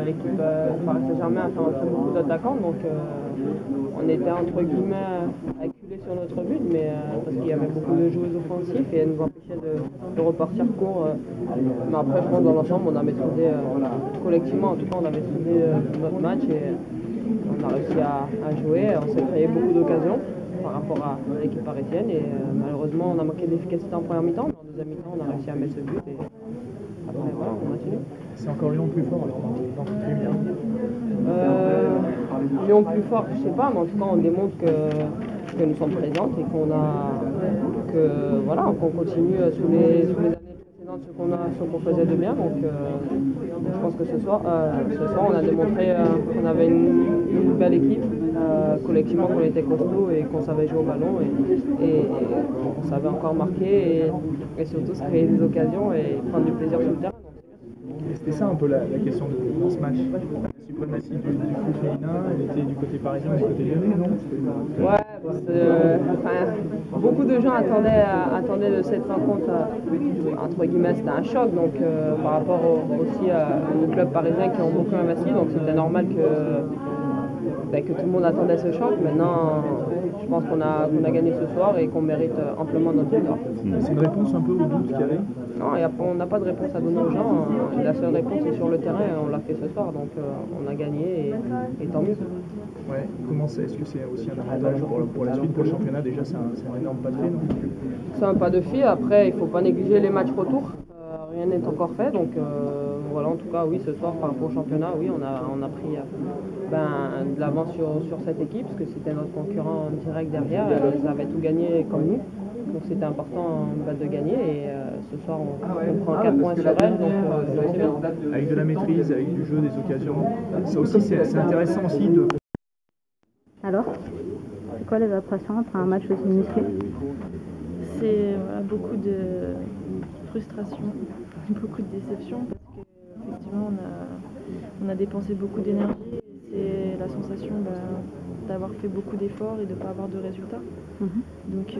l'équipe Paris Saint-Germain a fait entrer beaucoup d'attaquants, donc on était entre guillemets acculés sur notre but, mais parce qu'il y avait beaucoup de joueurs offensifs et elles nous empêchaient de repartir court. Mais après, je pense dans l'ensemble, on a maîtrisé collectivement, en tout cas, on a maîtrisé notre match et on a réussi à jouer. On s'est créé beaucoup d'occasions par rapport à l'équipe parisienne et malheureusement, on a manqué d'efficacité en première mi-temps, mais en deuxième mi-temps, on a réussi à mettre ce but et après, voilà, on a tenu. C'est encore Lyon plus fort alors dans toutes les mi-temps. Lyon plus fort, je sais pas, mais en tout cas on démontre que nous sommes présentes et qu'on continue sous les années précédentes ce qu'on faisait de bien. Donc je pense que ce soir on a démontré qu'on avait une belle équipe, collectivement qu'on était costaud et qu'on savait jouer au ballon et qu'on savait encore marquer et surtout se créer des occasions et prendre du plaisir sur le terrain. C'était ça un peu la question dans ce match. La suprématie du foot féminin, elle était du côté parisien, du côté lyonnais, non? Ouais, beaucoup de gens attendaient de cette rencontre, entre guillemets, c'était un choc, donc par rapport aussi aux clubs parisiens qui ont beaucoup investi, donc c'était normal que tout le monde attendait ce choc. Maintenant, je pense qu'on a gagné ce soir et qu'on mérite amplement notre victoire. C'est une réponse un peu au doute qu'il y avait? Non, on n'a pas de réponse à donner aux gens. La seule réponse est sur le terrain et on l'a fait ce soir, donc on a gagné et tant mieux. Ouais, est-ce que c'est aussi un avantage pour la suite, pour le championnat? Déjà, c'est un énorme pas de fait, non? C'est un pas de fait. Après, il ne faut pas négliger les matchs retour. Rien n'est encore fait, donc voilà, en tout cas, oui, ce soir, par rapport au championnat, oui, on a pris de l'avance sur cette équipe, parce que c'était notre concurrent direct derrière, ils avaient tout gagné comme nous, donc c'était important de gagner, et ce soir, on prend 4 points sur elle, donc c'est bien. Avec de la maîtrise, avec du jeu, des occasions, ça aussi, c'est intéressant aussi de... Alors, c'est quoi les impressions après un match aussi musclé? C'est beaucoup de frustration, beaucoup de déception parce qu'effectivement on a dépensé beaucoup d'énergie et c'est la sensation d'avoir fait beaucoup d'efforts et de ne pas avoir de résultats. Donc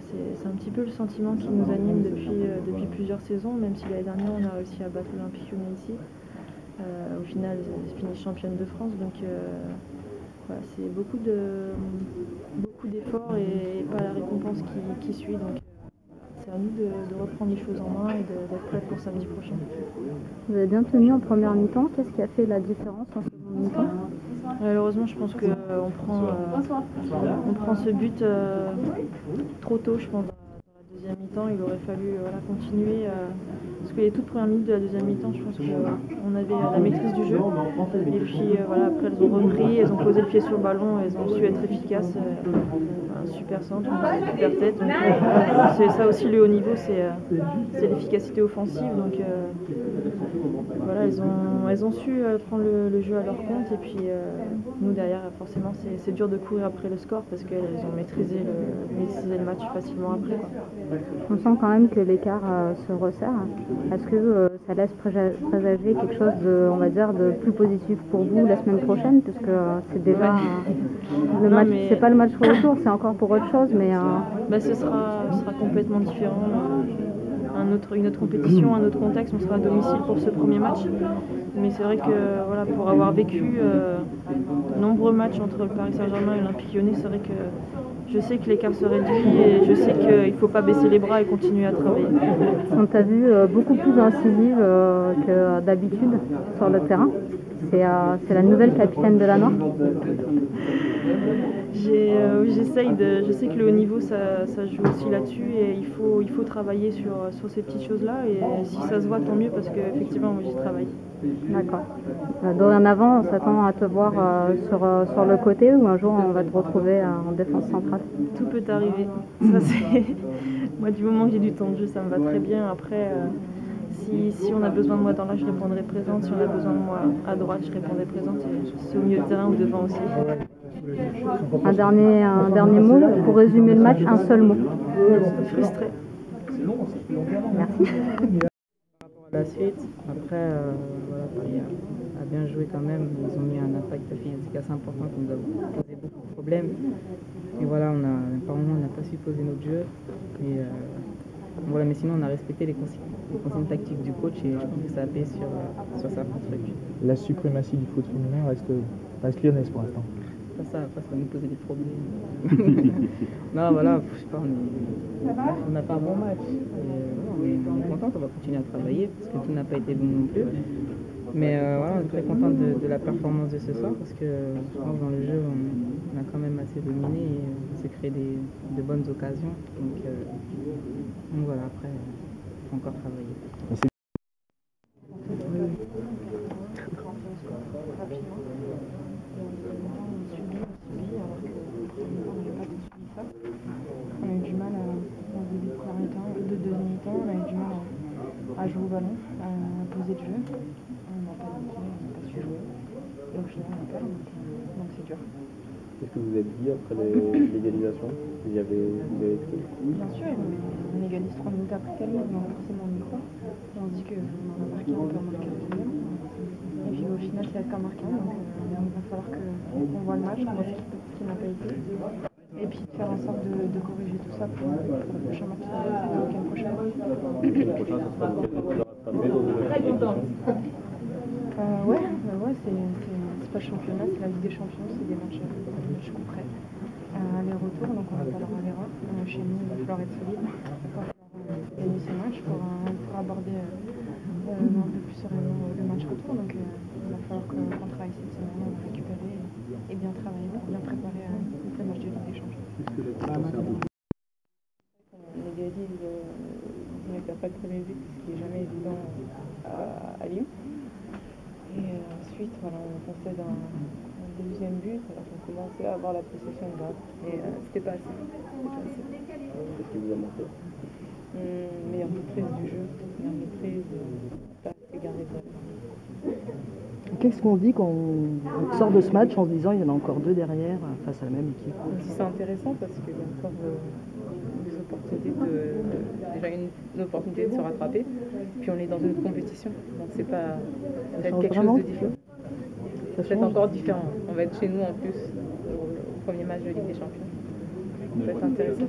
c'est un petit peu le sentiment qui nous anime depuis plusieurs saisons, même si l'année dernière on a réussi à battre l'Olympique Lyonnais ici. Au final, c'est fini championne de France, donc voilà, c'est beaucoup d'efforts et pas la récompense qui suit. Donc c'est à nous de reprendre les choses en main et d'être prêts pour samedi prochain. Vous avez bien tenu en première mi-temps. Qu'est-ce qui a fait la différence en seconde mi-temps? Malheureusement, je pense qu'on prend ce but trop tôt, je pense. Dans la deuxième mi-temps, il aurait fallu continuer. Parce que les toutes premières minutes de la deuxième mi-temps, je pense qu'on avait la maîtrise du jeu. Et puis après, elles ont repris, elles ont posé le pied sur le ballon, elles ont su être efficaces. Un super centre, une super tête. Donc, c'est ça aussi le haut niveau, c'est l'efficacité offensive. Donc voilà, elles ont su prendre le jeu à leur compte. Et puis nous derrière, forcément, c'est dur de courir après le score parce qu'elles ont maîtrisé le match facilement après, quoi. On sent quand même que l'écart se resserre. Est-ce que ça laisse présager quelque chose de, on va dire, de plus positif pour vous la semaine prochaine, puisque c'est déjà le match, c'est pas le match retour, c'est encore pour autre chose, mais ce sera complètement différent. Une autre compétition, un autre contexte, on sera à domicile pour ce premier match. Mais c'est vrai que voilà, pour avoir vécu de nombreux matchs entre le Paris Saint-Germain et l'Olympique Lyonnais, c'est vrai que je sais que l'écart se réduit et je sais qu'il ne faut pas baisser les bras et continuer à travailler. On t'a vu beaucoup plus incisive que d'habitude sur le terrain. C'est la nouvelle capitaine de la Noire. Je sais que le haut niveau ça joue aussi là-dessus et il faut travailler sur ces petites choses-là et si ça se voit tant mieux parce qu'effectivement moi j'y travaille. D'accord. Dorénavant, on s'attend à te voir sur le côté ou un jour on va te retrouver en défense centrale? Tout peut arriver. Ça, moi du moment que j'ai du temps de jeu ça me va très bien. Après si on a besoin de moi dans l'axe, je répondrai présente. Si on a besoin de moi à droite, je répondrai présente. C'est au milieu de terrain ou devant aussi. Un dernier mot pour résumer le match, un seul mot. Frustré. Merci. La suite, après, Paris a bien joué quand même. Ils ont mis un impact physique assez important qui nous a posé beaucoup de problèmes. Et voilà, par moment, on n'a pas su poser notre jeu. Et Voilà, mais sinon on a respecté les consignes tactiques du coach et je pense que ça a payé sur certains trucs. La suprématie du foot féminin reste lyonnaise pour l'instant. Ça va nous poser des problèmes. Non, voilà, je sais pas, on a fait un bon match. On est content, on va continuer à travailler parce que tout n'a pas été bon non plus. Mais voilà, on est très content de la performance de ce soir parce que je pense que dans le jeu, on a quand même assez dominé et on s'est créé de bonnes occasions. Donc voilà, après, il faut encore travailler. On a eu du mal au début de deuxième mi-temps, on a eu du mal à jouer au ballon, à poser le jeu. On n'a pas su jouer. Et au final, on perd, donc c'est dur. Qu'est-ce que vous avez dit après l'égalisation? Vous avez écrit? Bien sûr, on égalise 3 minutes après Camille, donc forcément on y croit. On se dit qu'on en a marqué, on peut en marquer un deuxième. Et puis au final, c'est qu'un marquant, donc il va falloir qu'on voit le match, qu'on voit ce qui n'a pas été. Et puis de faire en sorte de corriger tout ça pour le prochain match, le week-end prochain. Le prochain, ça sera l'occasion de le rattraper dans une compétition. Ouais, c'est pas le championnat, c'est la Ligue des Champions, c'est des matchs concrets. Aller-retour, donc on va pas leur aller rare. Chez nous, il va falloir être solide, il va falloir gagner ces matchs pour aborder un peu plus sereinement le match retour. Donc il va falloir qu'on travaille cette semaine, on va récupérer et bien travailler pour bien préparer le match de Ligue des Champions. On égalise direct après le premier but, ce qui n'est jamais évident à Lyon. Et ensuite, voilà, on concède un deuxième but, alors qu'on commençait à avoir la possession de balle. Et c'était pas assez. Qu'est-ce qui vous a manqué? Meilleure maîtrise du jeu, meilleure maîtrise, pas assez garder de balle. Qu'est-ce qu'on dit quand on sort de ce match en se disant il y en a encore deux derrière face à la même équipe? C'est intéressant parce qu'il y a encore des opportunités déjà une opportunité de se rattraper, puis on est dans une autre compétition, donc c'est pas ça va être quelque chose de différent. Ça va être encore différent. On va être chez nous en plus au premier match de Ligue des Champions. Ça va être intéressant.